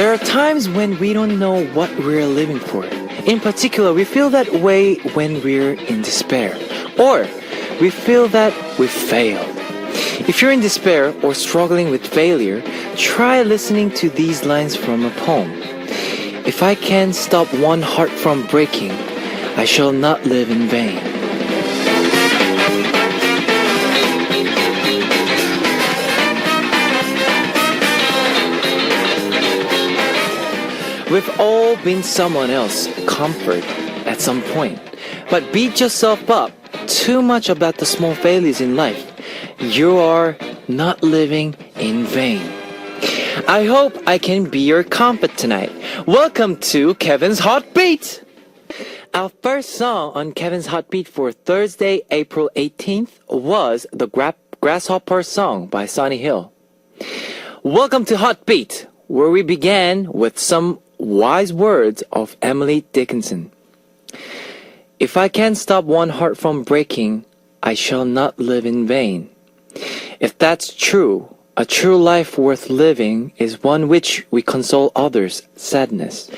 There are times when we don't know what we're living for. In particular, we feel that way when we're in despair, or we feel that we failed. If you're in despair or struggling with failure, try listening to these lines from a poem. If I can stop one heart from breaking, I shall not live in vain. We've all been someone else's comfort at some point, but beat yourself up too much about the small failures in life. You are not living in vain. I hope I can be your comfort tonight. Welcome to Kevin's Hot Beat! Our first song on Kevin's Hot Beat for Thursday, April 18th was the Grasshopper song by Sonny Hill. Welcome to Hot Beat, where we began with some wise words of Emily Dickinson. If I can stop one heart from breaking, I shall not live in vain. If that's true, a true life worth living is one which we console others' sadness.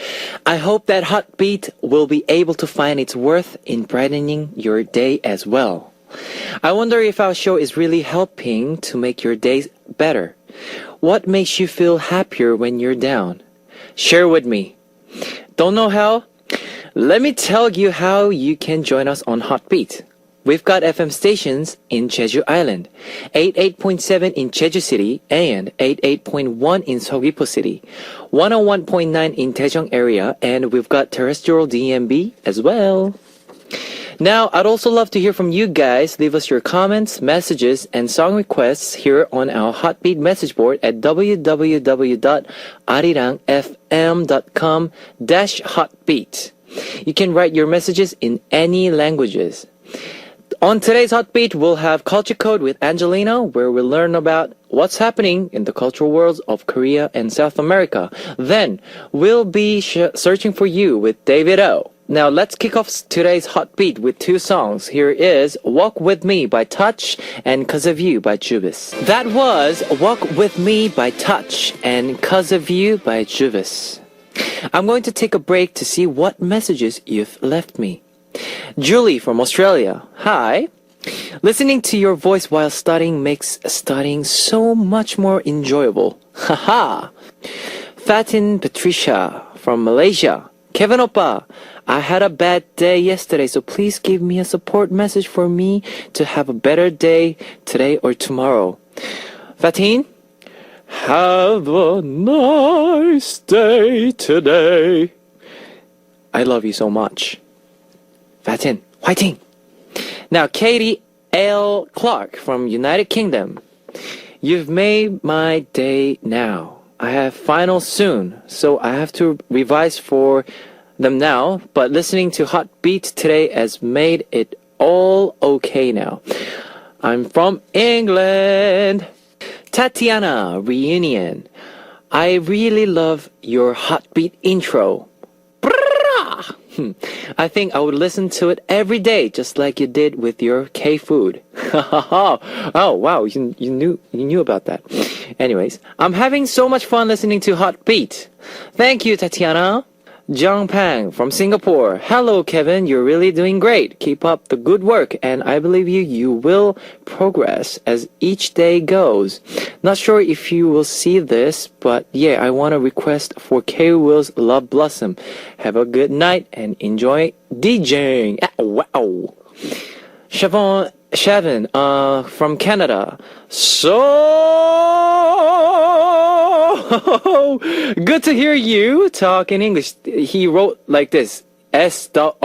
I hope that Hot Beat will be able to find its worth in brightening your day as well. I wonder if our show is really helping to make your days better. What makes you feel happier when you're down? Share with me. Don't know how? Let me tell you how you can join us on Hot Beat. We've got FM stations in Jeju Island, 88.7 in Jeju City and 88.1 in Seogwipo City, 101.9 in Daejeong area, and we've got terrestrial DMB as well. Now, I'd also love to hear from you guys. Leave us your comments, messages, and song requests here on our Hotbeat message board at www.arirangfm.com/hotbeat. You can write your messages in any languages. On today's Hotbeat, we'll have Culture Code with Angelina, where we'll learn about what's happening in the cultural worlds of Korea and South America. Then, we'll be searching for you with David O. Now, let's kick off today's Hotbeat with two songs. Here is Walk With Me by Touch and 'Cause of You by Juvis. That was Walk With Me by Touch and 'Cause of You by Juvis. I'm going to take a break to see what messages you've left me. Julie from Australia. Hi. Listening to your voice while studying makes studying so much more enjoyable. Haha. Fatin Patricia from Malaysia. Kevin Oppa, I had a bad day yesterday, so please give me a support message for me to have a better day today or tomorrow. Fatin, have a nice day today. I love you so much. Fatin, 화이팅! Now, Katie L. Clark from United Kingdom. You've made my day now. I have finals soon, so I have to revise for them now, but listening to Hot Beat today has made it all okay now. I'm from England. Tatiana, reunion. I really love your Hot Beat intro. I think I would listen to it every day, just like you did with your K-food. Oh, wow, you knew about that. Anyways, I'm having so much fun listening to Hot Beat. Thank you, Tatiana. Jung Pang from Singapore. Hello, Kevin. You're really doing great. Keep up the good work, and I believe you will progress as each day goes. Not sure if you will see this, but yeah, I want to request for K-Will's Love Blossom. Have a good night and enjoy DJing. Wow. Shavon, from Canada. So good to hear you talk in English. He wrote like this. S-O-O-O-O-O-O-O-O.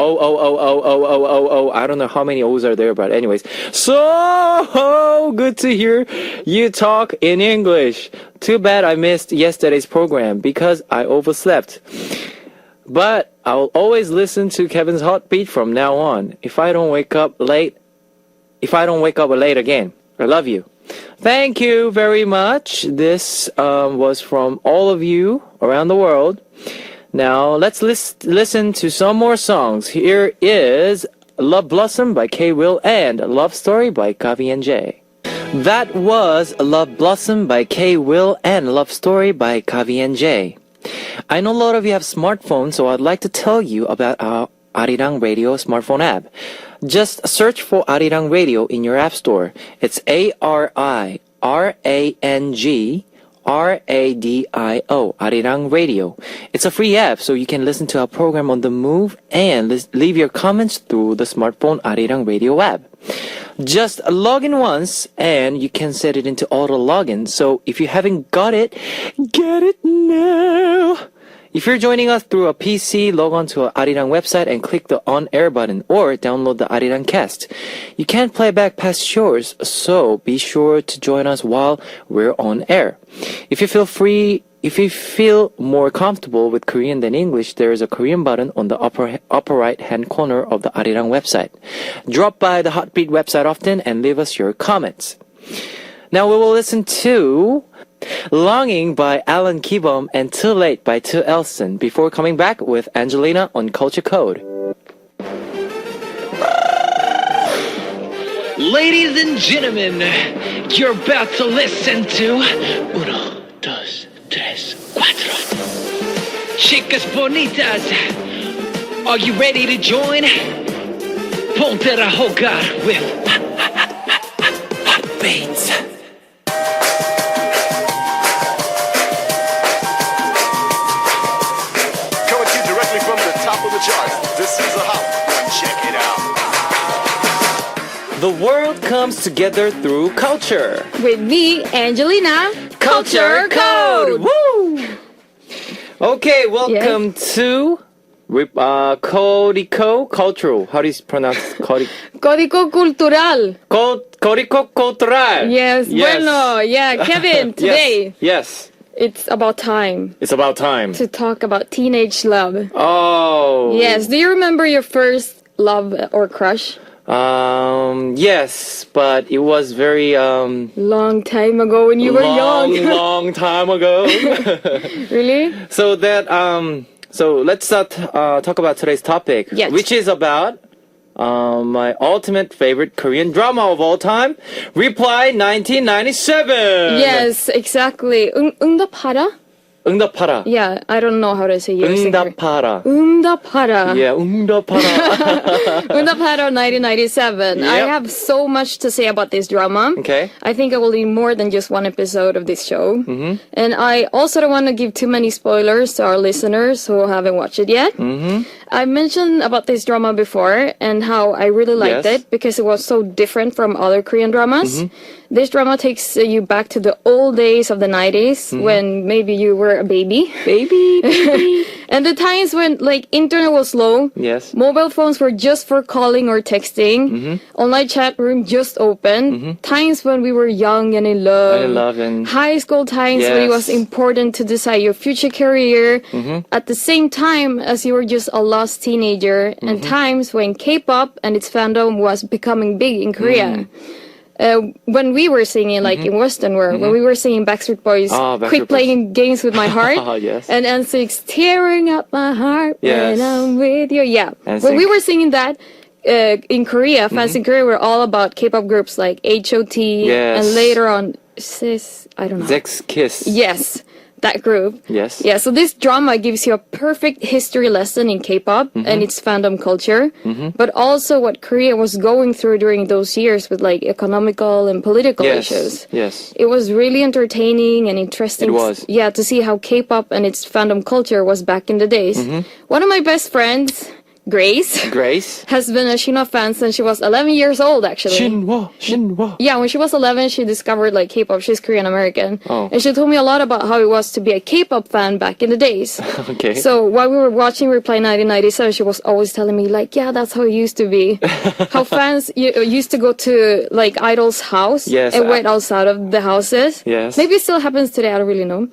I don't know how many O's are there, but anyways. So good to hear you talk in English. Too bad I missed yesterday's program because I overslept. But I'll always listen to Kevin's Hot Beat from now on. If I don't wake up late again. I love you. Thank you very much. This was from all of you around the world. Now let's listen to some more songs. Here is Love Blossom by K. Will and Love Story by Kavi and J. That was Love Blossom by K. Will and Love Story by Kavi and J. I know a lot of you have smartphones, so I'd like to tell you about our Arirang Radio smartphone app. Just search for Arirang Radio in your app store. It's ARIRANG Arirang Radio. It's a free app, so you can listen to our program on the move and leave your comments through the smartphone Arirang Radio app. Just log in once and you can set it into auto login. So if you haven't got it, get it now. If you're joining us through a PC, log on to our Arirang website and click the on-air button or download the Arirang cast. You can't play back past shows, so be sure to join us while we're on air. If you feel more comfortable with Korean than English, there is a Korean button on the upper right-hand corner of the Arirang website. Drop by the Heartbeat website often and leave us your comments. Now we will listen to Longing by Alan Kibom and Too Late by Tu Elson before coming back with Angelina on Culture Code. Ladies and gentlemen, you're about to listen to Uno, Dos, Tres, Cuatro. Chicas bonitas, are you ready to join? Ponte a jugar with Heartbeats. This is a hot one, check it out. The world comes together through culture. With me, Angelina. Culture Code! Woo! Okay, welcome to Código Cultural. How do you pronounce Código? Código Cultural. Código Cultural. Yes, bueno, yeah, Kevin, today. Yes. It's about time. It's about time. To talk about teenage love. Oh. Yes, do you remember your first love or crush? Yes, but it was very, long time ago when you were young. long time ago. Really? So let's talk about today's topic. Yes. Which is about my ultimate favorite Korean drama of all time, Reply 1997. Yes, exactly. 응답하라? 응답하라. Yeah, I don't know how to say yes. 응답하라. 응답하라. Yeah, 응답하라. 응답하라 1997. I Yep. have so much to say about this drama. Okay. I think I will need more than just one episode of this show. Mm-hmm. And I also don't want to give too many spoilers to our listeners who haven't watched it yet. Mm-hmm. I mentioned about this drama before and how I really liked Yes. it because it was so different from other Korean dramas. This drama takes you back to the old days of the 90s when maybe you were a baby. Baby. And the times when like internet was low. Yes. Mobile phones were just for calling or texting. Online chat room just open. Times when we were young and in love. And High school times when it was Yes. important to decide your future career. At the same time as you were just a lost teenager. And times when K-pop and its fandom was becoming big in Korea. When we were singing, like in Western world, when we were singing Backstreet Boys, Backstreet Quit Playing Games with My Heart, Yes. and N6, Tearing Up My Heart Yes. when I'm with you. Yeah. NSYNC. When we were singing that, in Korea, fans in Korea were all about K-pop groups like H.O.T. Yes. and later on, I don't know. Zex Kiss. Yes. That group. Yes. Yeah, so this drama gives you a perfect history lesson in K-pop and its fandom culture, but also what Korea was going through during those years with like economical and political issues. Yes. It was really entertaining and interesting. It was. Yeah, to see how K-pop and its fandom culture was back in the days. One of my best friends, Grace, has been a Shinhwa fan since she was 11 years old, actually. Shinhwa. Yeah, when she was 11, she discovered like K-pop. She's Korean American. Oh. And she told me a lot about how it was to be a K-pop fan back in the days. Okay. So while we were watching Reply 1997, she was always telling me like, yeah, that's how it used to be. How fans used to go to like idol's house Yes, and wait outside of the houses. Yes. Maybe it still happens today. I don't really know.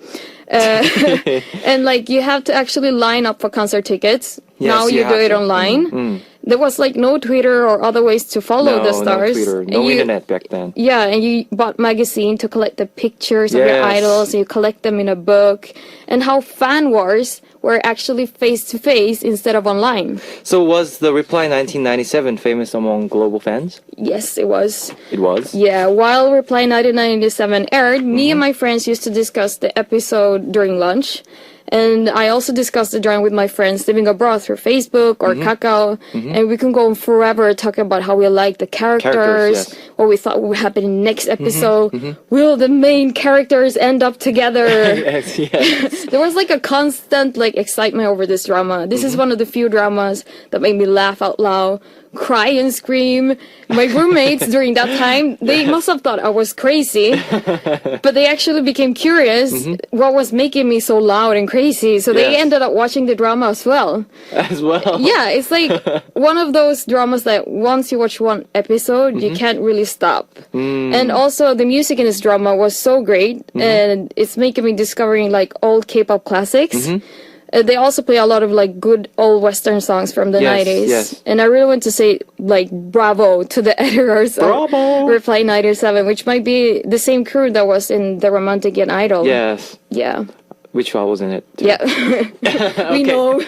And like you have to actually line up for concert tickets. Yes, now you you do have it to. online. There was like no Twitter or other ways to follow the stars. No Twitter, And no you- internet back then. Yeah, and you bought magazine to collect the pictures of your Yes. idols, and you collect them in a book, and how fan wars were actually face to face instead of online. So was the Reply 1997 famous among global fans? Yes, it was. It was. Yeah, while Reply 1997 aired, me and my friends used to discuss the episode during lunch. And I also discussed the drama with my friends living abroad through Facebook or Kakao. And we can go on forever talking about how we like the characters, yes. what we thought would happen in next episode. Will the main characters end up together? yes. There was like a constant like excitement over this drama. This is one of the few dramas that made me laugh out loud, cry and scream. My roommates during that time, they must have thought I was crazy, but they actually became curious what was making me so loud and crazy. So they Yes. ended up watching the drama as well. As well. Yeah, it's like one of those dramas that once you watch one episode, you can't really stop. And also the music in this drama was so great, and it's making me discovering like old K-pop classics. They also play a lot of like good old Western songs from the Yes, 90s. yes. And I really want to say like bravo to the editors Bravo! of Reply 97, which might be the same crew that was in The Romantic and Idol. Yes. Yeah. Which I was in it. Too. Yeah. We know.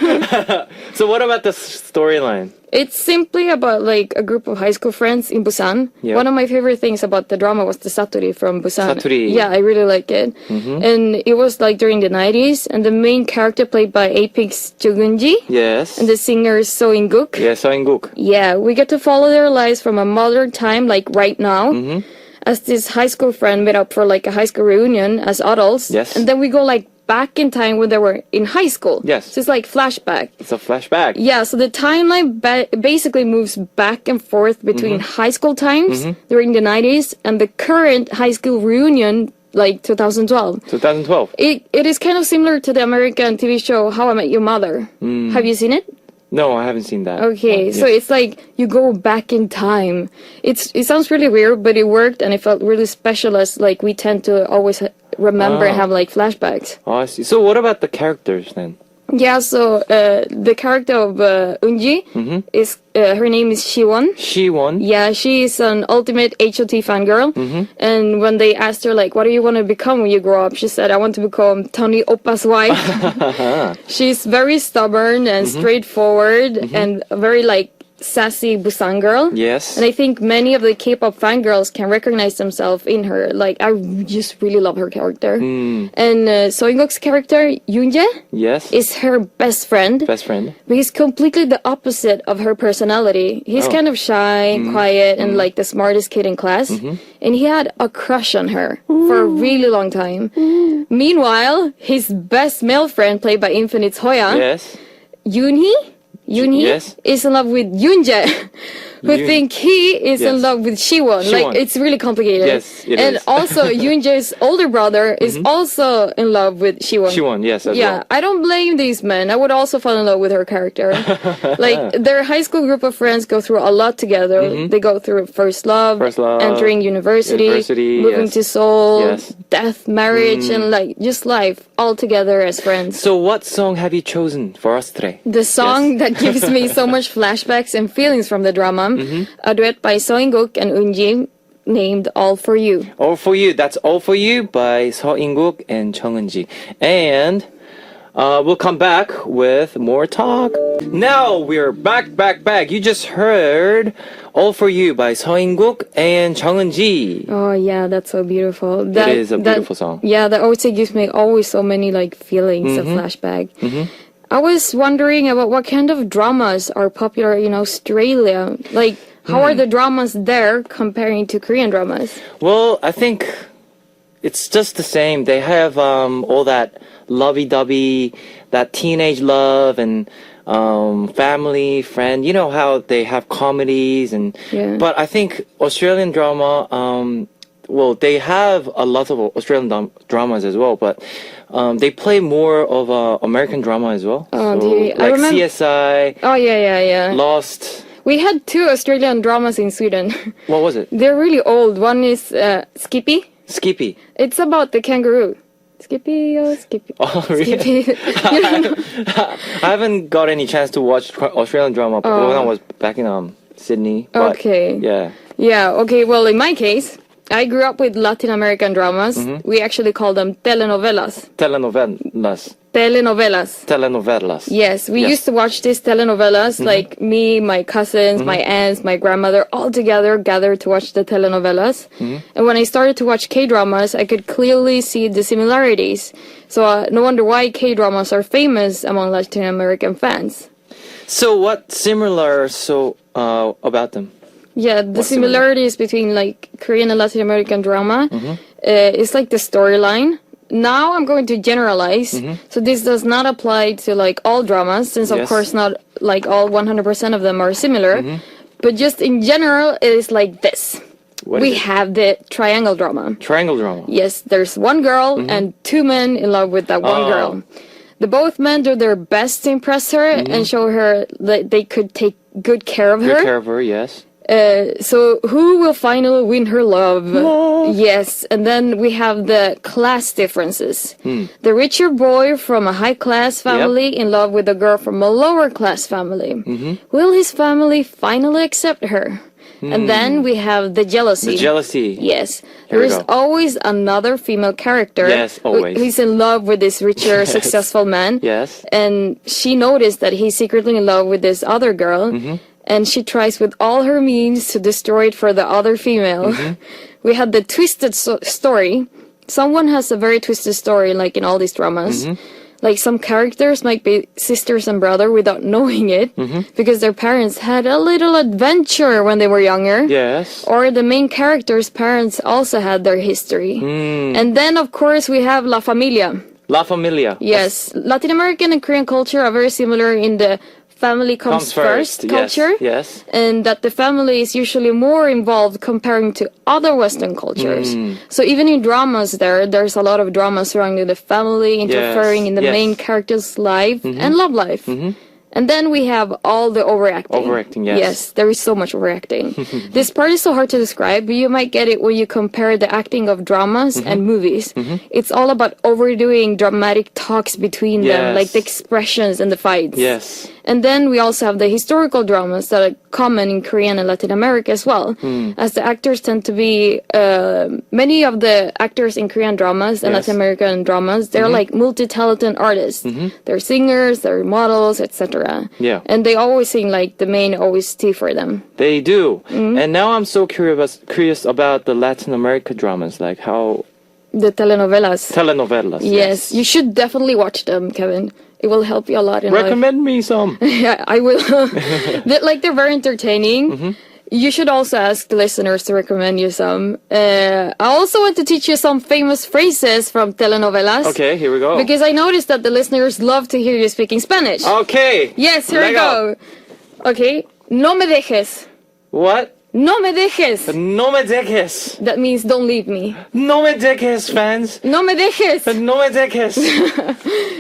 So what about the storyline? It's simply about like a group of high school friends in Busan. Yeah. One of my favorite things about the drama was the Satori from Busan. Satori. Yeah, I really like it. And it was like during the 90s, and the main character played by Apex's Jo Geun-ji Yes. and the singer So In-guk. Yeah, Soinguk. Yeah, we get to follow their lives from a modern time, like right now, as this high school friend made up for like a high school reunion as adults. Yes. And then we go like back in time when they were in high school. Yes. So it's like flashback. It's a flashback. Yeah, so the timeline basically moves back and forth between high school times during the 90s and the current high school reunion, like 2012. 2012. It is kind of similar to the American TV show How I Met Your Mother. Have you seen it? No, I haven't seen that. Okay, so it's like you go back in time. It sounds really weird, but it worked and it felt really special as like we tend to always remember and have like flashbacks. Oh, I see. So what about the characters then? Yeah, so the character of Eunji is her name is Siwon. She won. Yeah, she is an ultimate HOT fangirl. And when they asked her, like, what do you want to become when you grow up? She said, I want to become Tony Oppa's wife. She's very stubborn and straightforward and very, like, sassy Busan girl. Yes. And I think many of the K-pop fangirls can recognize themselves in her. Like, I just really love her character. And Soinguk's character, Yoonjae, Yes. is her best friend. Best friend. But he's completely the opposite of her personality. He's kind of shy, quiet, and like the smartest kid in class. And he had a crush on her for a really long time. Meanwhile, his best male friend, played by Infinite's Hoya, Yes. Yoonhee, Yes. is in love with Yoonjae, who think he is in Yes. love with Siwon. Siwon. Like, it's really complicated. Yes, it and is. also, Yoonjae's older brother is also in love with Siwon. She won. Yes. As Yeah, well. I don't blame these men. I would also fall in love with her character. Like, their high school group of friends go through a lot together. They go through first love, entering university, moving yes. to Seoul, Yes. death, marriage, and like just life all together as friends. So what song have you chosen for us today? The song that gives me so much flashbacks and feelings from the drama, a duet by So In-guk and Eunji, named All For You. All For You. That's All For You by Seo In-guk and Chung Eun-ji. And we'll come back with more talk. Now we're back. You just heard All For You by Seo In-guk and Chung Eun-ji. Oh yeah, that's so beautiful. It is a beautiful song. Yeah, that also gives me always so many like feelings of flashback. I was wondering about what kind of dramas are popular in Australia. Like, how are the dramas there comparing to Korean dramas? Well, I think it's just the same. They have all that lovey-dovey, that teenage love and family, friend. You know how they have comedies and. Yeah. But I think Australian drama. Well, they have a lot of Australian dramas as well, but they play more of American drama as well. Oh, so, do you- I like remember- CSI, Oh yeah. Lost. We had 2 Australian dramas in Sweden. What was it? They're really old. One is Skippy. Skippy. It's about the kangaroo. Skippy, oh Skippy. Oh, really? Skippy. You don't know? I haven't got any chance to watch Australian drama when I was back in Sydney. But, Okay. Yeah. Yeah, okay, well, in my case, I grew up with Latin American dramas. We actually call them telenovelas. Telenovelas. Telenovelas. Telenovelas. Yes, we Yes. used to watch these telenovelas, like me, my cousins, my aunts, my grandmother, all together gathered to watch the telenovelas. And when I started to watch K-dramas, I could clearly see the similarities. So no wonder why K-dramas are famous among Latin American fans. So what similar about them? Yeah, the What's similar? similarities between like Korean and Latin American drama is like the storyline. Now I'm going to generalize. So this does not apply to like all dramas, since of Yes. course not like all 100% of them are similar. But just in general, it is like this. What We is it? have the triangle drama. Triangle drama. Yes, there's one girl and two men in love with that one Oh. girl. The both men do their best to impress her and show her that they could take good care of Good her. care of her, yes. So who will finally win her love? Yes, and then we have the class differences. The richer boy from a high class family in love with a girl from a lower class family. Will his family finally accept her? And then we have the jealousy. The jealousy. Yes, Here there we is go. always another female character. Yes, always. Who's in love with this richer, successful man. Yes. And she noticed that he's secretly in love with this other girl. And she tries with all her means to destroy it for the other female. We had the twisted story. Someone has a very twisted story, like in all these dramas. Like some characters might be sisters and brother without knowing it, because their parents had a little adventure when they were younger. Yes. Or the main character's parents also had their history. And then, of course, we have La Familia. La Familia. Yes, Latin American and Korean culture are very similar in the family comes first culture. Yes. And that the family is usually more involved comparing to other Western cultures. So even in dramas there's a lot of drama surrounding the family, interfering in the yes. main character's life and love life. And then we have all the overacting. Overacting, yes. Yes, there is so much overacting. This part is so hard to describe, but you might get it when you compare the acting of dramas and movies. It's all about overdoing dramatic talks between them, Yes. like the expressions and the fights. Yes. And then we also have the historical dramas that are common in Korean and Latin America as well. As the actors tend to be, many of the actors in Korean dramas and Yes. Latin American dramas, they're like multi-talented artists. They're singers, they're models, etc. Yeah. And they always sing like the main OST for them. They do. And now I'm so curious about the Latin America dramas, like how The telenovelas. telenovelas. Yes, you should definitely watch them, Kevin. It will help you a lot in life. Recommend me some. Yeah, I will. They're very entertaining. You should also ask the listeners to recommend you some. I also want to teach you some famous phrases from telenovelas. Okay, here we go. Because I noticed that the listeners love to hear you speaking Spanish. Okay. Yes, here we Lego. go. Okay. No me dejes. What? No me dejes. No me dejes. That means don't leave me. No me dejes, fans. No me dejes. No me dejes.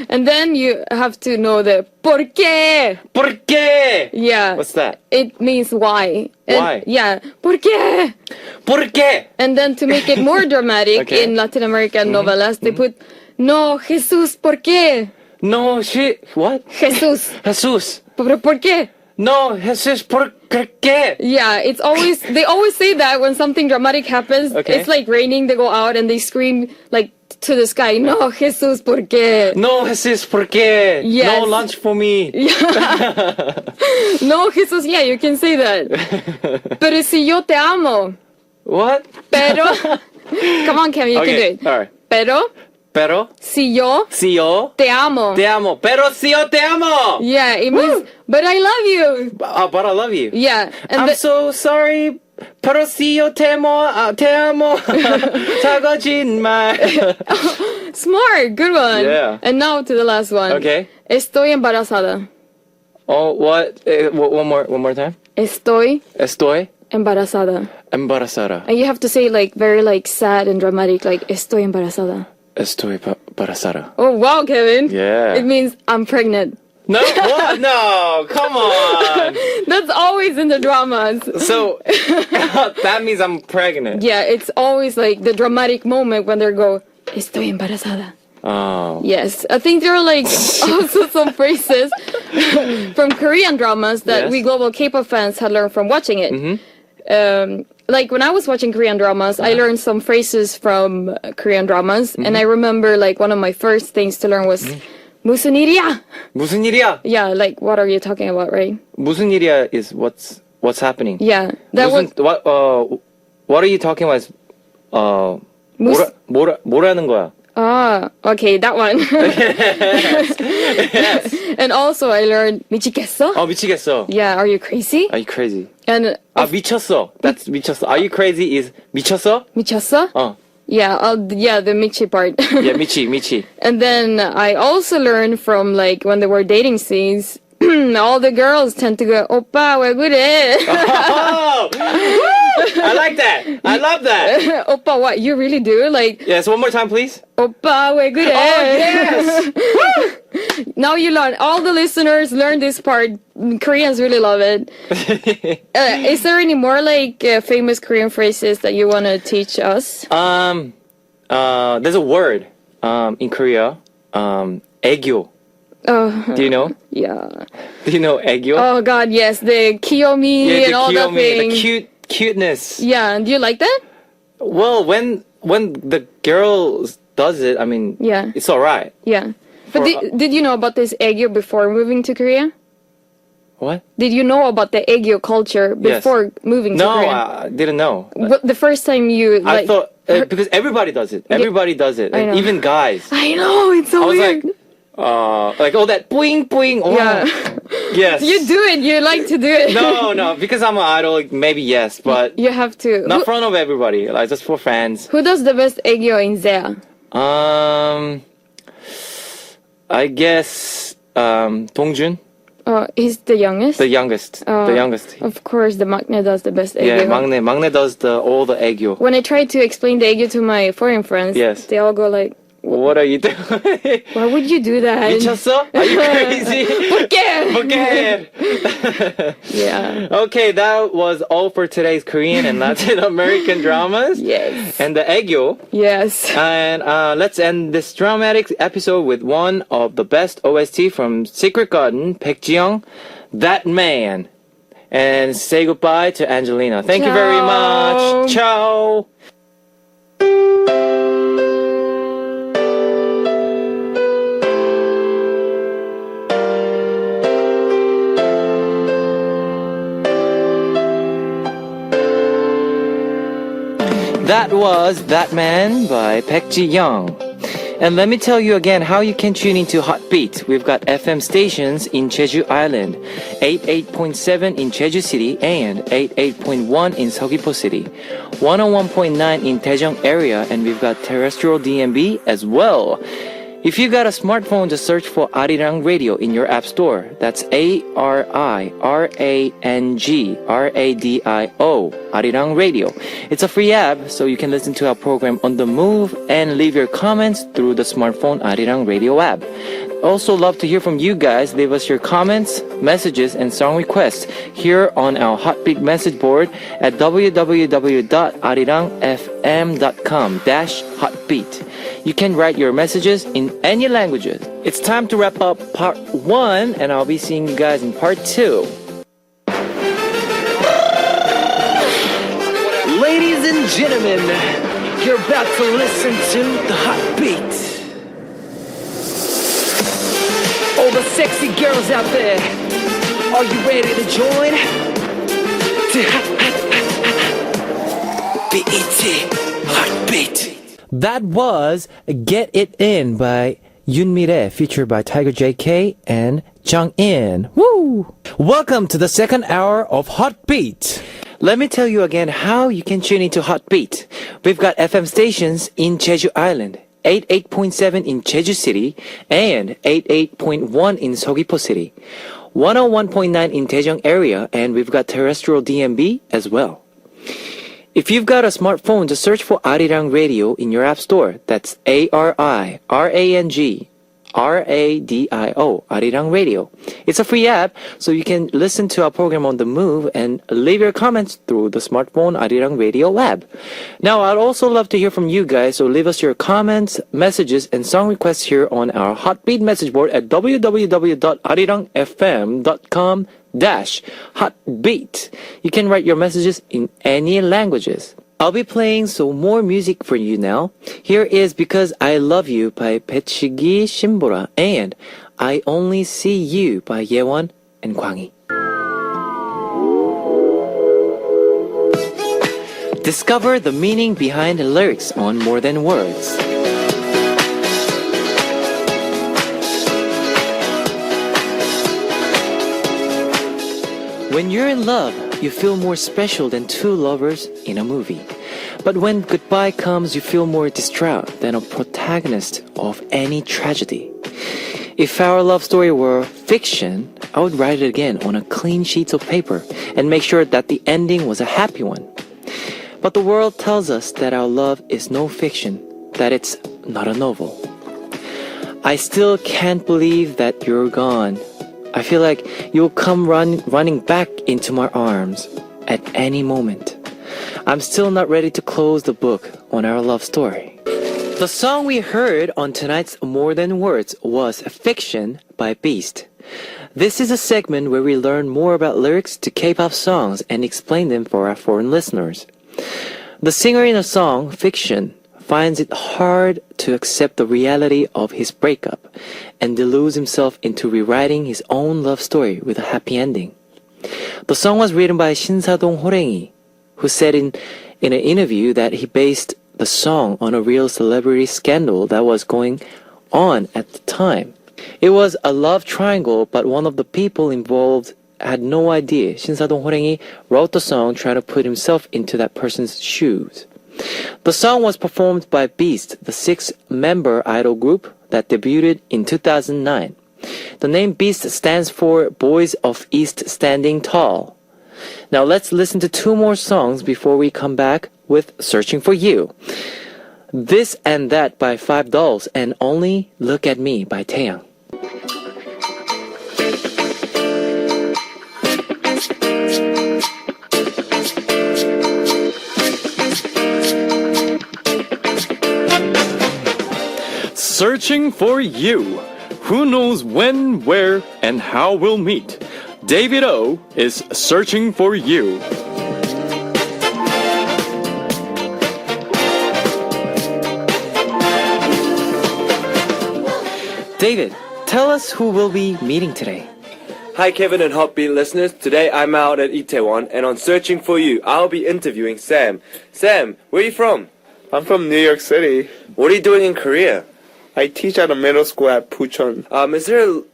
And then you have to know the por qué. ¿Por qué? Yeah. What's that? It means why. Why? Yeah. ¿Por qué? ¿Por qué? And then to make it more dramatic Okay. in Latin American novelas, they put, no, Jesús, ¿por qué? No, what? Jesús, Jesús. ¿por qué? No, Jesús, ¿por qué? Yeah, it's always, they always say that when something dramatic happens. Okay. It's like raining, they go out and they scream like to the sky, no, Jesús, ¿por qué? No, Jesús, ¿por qué? Yes. No lunch for me. No, Jesús, yeah, you can say that. Pero si yo te amo. What? Pero, come on, Kevin, you can do Okay, it. alright. Pero, Pero, si yo si yo te amo. te amo. Pero si yo te amo. Yeah, it means, but I love you. But I love you. Yeah, and I'm so sorry. Pero si yo te amo. Tagajin smart, good one. Yeah. And now to the last one. Okay. Estoy embarazada. Oh, what? One more time. Estoy Estoy embarazada. embarazada. And you have to say like very like sad and dramatic, like estoy embarazada. Estoy embarazada. Oh wow, Kevin. Yeah. It means I'm pregnant. No, what? No, come on. That's always in the dramas. So that means I'm pregnant. Yeah, it's always like the dramatic moment when they go, estoy embarazada. Oh. Yes, I think there are like also some phrases from Korean dramas that Yes. we global K-pop fans had learned from watching it. Like when I was watching Korean dramas, I learned some phrases from Korean dramas, and I remember like one of my first things to learn was 무슨 일이야? 무슨 일이야? Yeah, like what are you talking about, right? 무슨 일이야 is what's happening. Yeah, that was what are you talking about? Is, 뭐라는 거야? okay, that one. And also I learned 미치겠어? 미치겠어. Yeah, are you crazy? Are you crazy? And 미쳤어. That's 미쳤어. Are you crazy is 미쳤어? 미쳤어? Yeah, the 미치 part. Yeah, 미치. And then I also learned from like when there were dating scenes, all the girls tend to go, 오빠 왜 그래? Oh, I like that. I love that. 오빠, what? You really do? Like, Yes, one more time, please. 오빠 왜 그래? Oh, yes. Now you learn. All the listeners learn this part. Koreans really love it. Is there any more like famous Korean phrases that you want to teach us? There's a word in Korea, 애교. Do you know? Yeah. Do you know 애교? Oh God, yes, the kiyomi and all that thing. The cuteness. Yeah, do you like that? Well, when the girl does it, I mean, Yeah. it's alright. Yeah. But did you know about this aegyo before moving to Korea? What? Did you know about the aegyo culture before moving to No, Korea? I didn't know. But the first time you I like, thought because everybody does it. Everybody does it, I know. and even guys. I know, it's so I was weird. like all that boing boing. Oh, Yeah. yes. You do it. You like to do it. No, because I'm an idol. Maybe yes, but You have to. not in front of everybody. Like just for friends. Who does the best aegyo in Zea? I guess Dongjun, He's the youngest. the youngest. The youngest. Of course, the maknae does the best Yeah, aegyo. 막내 does all the 애교. When I try to explain the aegyo to my foreign friends, Yes. they all go like, What are you doing? "Why would you do that?" 미쳤어? Are you crazy? ¿Por Yeah. Okay, that was all for today's Korean and Latin American dramas. Yes. And the 애교. Yes. And let's end this dramatic episode with one of the best OST from Secret Garden, Baekjiyoung, That Man. And say goodbye to Angelina. Thank you very Ciao. much. Ciao. That was That Man by Baekjiyoung. And let me tell you again how you can tune into Hot Beat. We've got FM stations in Jeju Island, 88.7 in Jeju City and 88.1 in Seogwipo City, 101.9 in Daejeong area, and we've got terrestrial DMB as well. If you got a smartphone, just search for Arirang Radio in your app store. That's ARIRANG Arirang Radio. It's a free app, so you can listen to our program on the move and leave your comments through the smartphone Arirang Radio app. Also love to hear from you guys. Leave us your comments, messages, and song requests here on our Hotbeat message board at www.arirangfm.com/hotbeat. You can write your messages in any languages. It's time to wrap up part 1, and I'll be seeing you guys in part 2. Ladies and gentlemen, you're about to listen to the Hot Beat. All the sexy girls out there, are you ready to join? BET Hot Beat. That was Get It In by Yoon Mi-rae, featured by Tiger JK and Jung In. Woo! Welcome to the second hour of Hot Beat. Let me tell you again how you can tune into Hot Beat. We've got FM stations in Jeju Island, 88.7 in Jeju City and 88.1 in Seogwipo City, 101.9 in Daejeong area, and we've got terrestrial DMB as well. If you've got a smartphone, just search for Arirang Radio in your app store. That's ARIRANG RADIO, Arirang Radio. It's a free app, so you can listen to our program on the move and leave your comments through the smartphone Arirang Radio app. Now, I'd also love to hear from you guys, so leave us your comments, messages, and song requests here on our Hotbeat message board at www.arirangfm.com/hotbeat. You can write your messages in any languages. I'll be playing some more music for you now. Here is Because I Love You by 배치기 신보라 and I Only See You by Yewon and Kwangi. Discover the meaning behind the lyrics on More Than Words. When you're in love, you feel more special than two lovers in a movie. But when goodbye comes, you feel more distraught than a protagonist of any tragedy. If our love story were fiction, I would write it again on a clean sheet of paper and make sure that the ending was a happy one. But the world tells us that our love is no fiction, that it's not a novel. I still can't believe that you're gone. I feel like you'll come running back into my arms at any moment. I'm still not ready to close the book on our love story. The song we heard on tonight's More Than Words was Fiction by Beast. This is a segment where we learn more about lyrics to K-pop songs and explain them for our foreign listeners. The singer in the song, Fiction, finds it hard to accept the reality of his breakup and deludes himself into rewriting his own love story with a happy ending. The song was written by 신사동 호랭이, who said in an interview that he based the song on a real celebrity scandal that was going on at the time. It was a love triangle, but one of the people involved had no idea. 신사동 호랭이 wrote the song trying to put himself into that person's shoes. The song was performed by Beast, the six-member idol group that debuted in 2009. The name Beast stands for Boys of East Standing Tall. Now let's listen to two more songs before we come back with Searching for You. This and That by Five Dolls and Only Look at Me by Taeyang. Searching for You. Who knows when, where, and how we'll meet? David O is searching for you. David, tell us who we'll be meeting today. Hi Kevin and Hotbeat listeners, today I'm out at Itaewon and on Searching for You, I'll be interviewing Sam. Sam, where are you from? I'm from New York City. What are you doing in Korea? I teach at a middle school at Pucheon.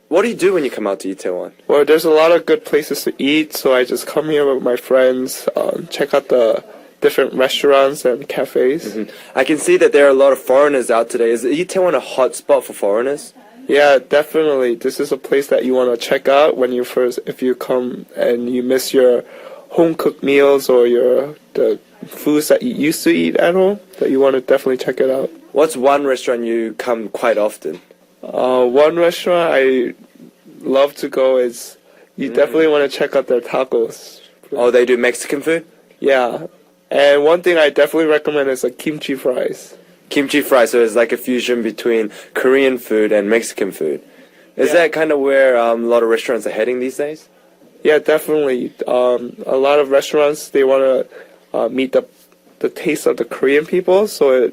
What do you do when you come out to Itaewon? Well, there's a lot of good places to eat, so I just come here with my friends, check out the different restaurants and cafes. Mm-hmm. I can see that there are a lot of foreigners out today. Is Itaewon a hot spot for foreigners? Yeah, definitely. This is a place that you want to check out if you come and you miss your home-cooked meals or the foods that you used to eat at home, that you want to definitely check it out. What's one restaurant you come quite often? One restaurant I love to go is, you definitely want to check out their tacos. Oh, they do Mexican food? Yeah. And one thing I definitely recommend is kimchi fries. Kimchi fries, so it's like a fusion between Korean food and Mexican food. Is that kind of where a lot of restaurants are heading these days? Yeah, definitely. A lot of restaurants, they want to meet the taste of the Korean people, so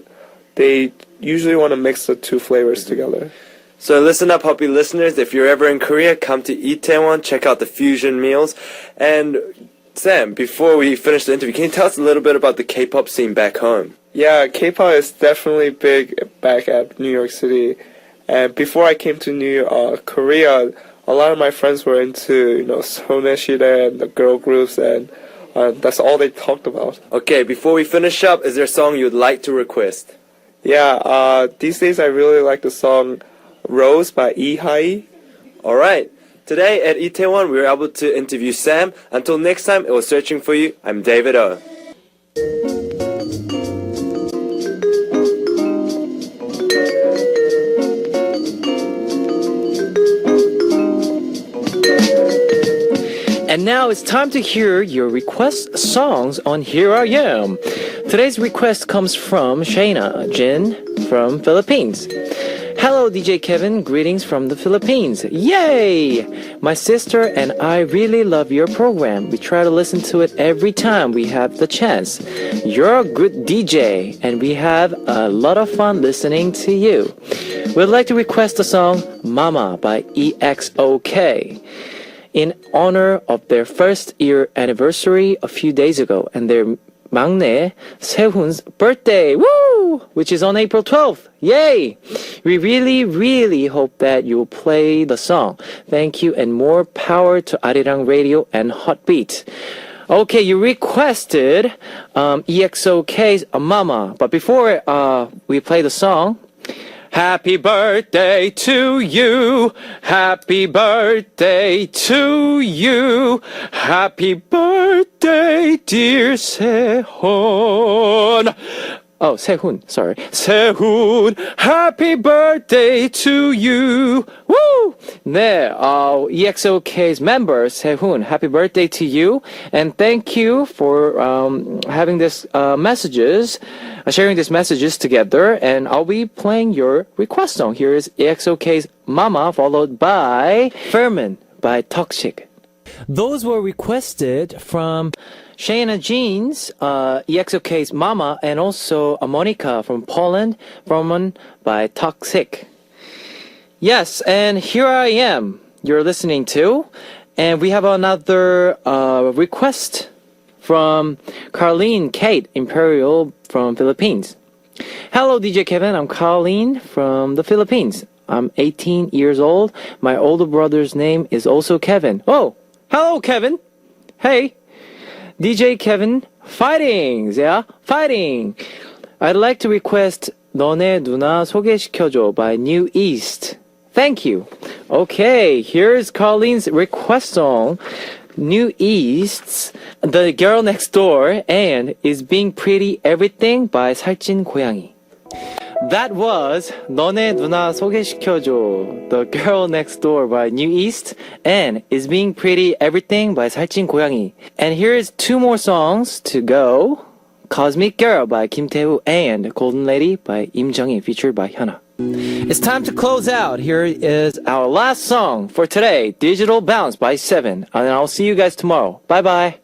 they usually want to mix the two flavors together. So listen up, Hoppy listeners. If you're ever in Korea, come to Itaewon, check out the fusion meals. And Sam, before we finish the interview, can you tell us a little bit about the K-pop scene back home? Yeah, K-pop is definitely big back at New York City. And before I came to Korea, a lot of my friends were into, Soneshide and the girl groups, and that's all they talked about. Okay, before we finish up, is there a song you'd like to request? Yeah, these days I really like the song Rose by Ihai. Alright, today at Itaewon we were able to interview Sam. Until next time, it was Searching for You. I'm David O. And now it's time to hear your request songs on Here I Am. Today's request comes from Shayna Jin from Philippines. Hello Hello, DJ Kevin. Greetings from the Philippines. Yay! My sister and I really love your program. We try to listen to it every time we have the chance. You're a good DJ, and we have a lot of fun listening to you. We'd like to request the song Mama by EXOK in honor of their first year anniversary a few days ago and their 막내 세훈's birthday, woo! Which is on April 12th. Yay! We really hope that you'll play the song. Thank you and more power to Arirang Radio and Hotbeat. Okay, you requested EXOK's Mama, but before we play the song, happy birthday to you. Happy birthday to you. Happy birthday, dear Sehun. Oh, Sehun, sorry. Sehun, happy birthday to you. Woo! 네, EXOK's member, Sehun, happy birthday to you. And thank you for having this messages, sharing these messages together. And I'll be playing your request song. Here is EXOK's Mama, followed by Furman by Toxic. Those were requested from Shayna Jeans, EXOK's Mama, and also Monica from Poland, Furman by Toxic. Yes, and here I am, you're listening to, and we have another request from Carlene Kate Imperial from Philippines. Hello, DJ Kevin, I'm Carlene from the Philippines. I'm 18 years old. My older brother's name is also Kevin. Oh, hello, Kevin. Hey, DJ Kevin, fighting, yeah, fighting. I'd like to request 너네 누나 소개시켜줘 by New East. Thank you. Okay, here's Carlene's request song, New East's The Girl Next Door and Is Being Pretty Everything by 살찐 고양이. That was 너네 누나 소개시켜줘, The Girl Next Door by New East and Is Being Pretty Everything by 살찐 고양이. And here's two more songs to go. Cosmic Girl by Kim Tae-woo and Golden Lady by Im Jung-in featured by Hyuna. It's time to close out. Here is our last song for today, Digital Bounce by 7. And I'll see you guys tomorrow. Bye bye.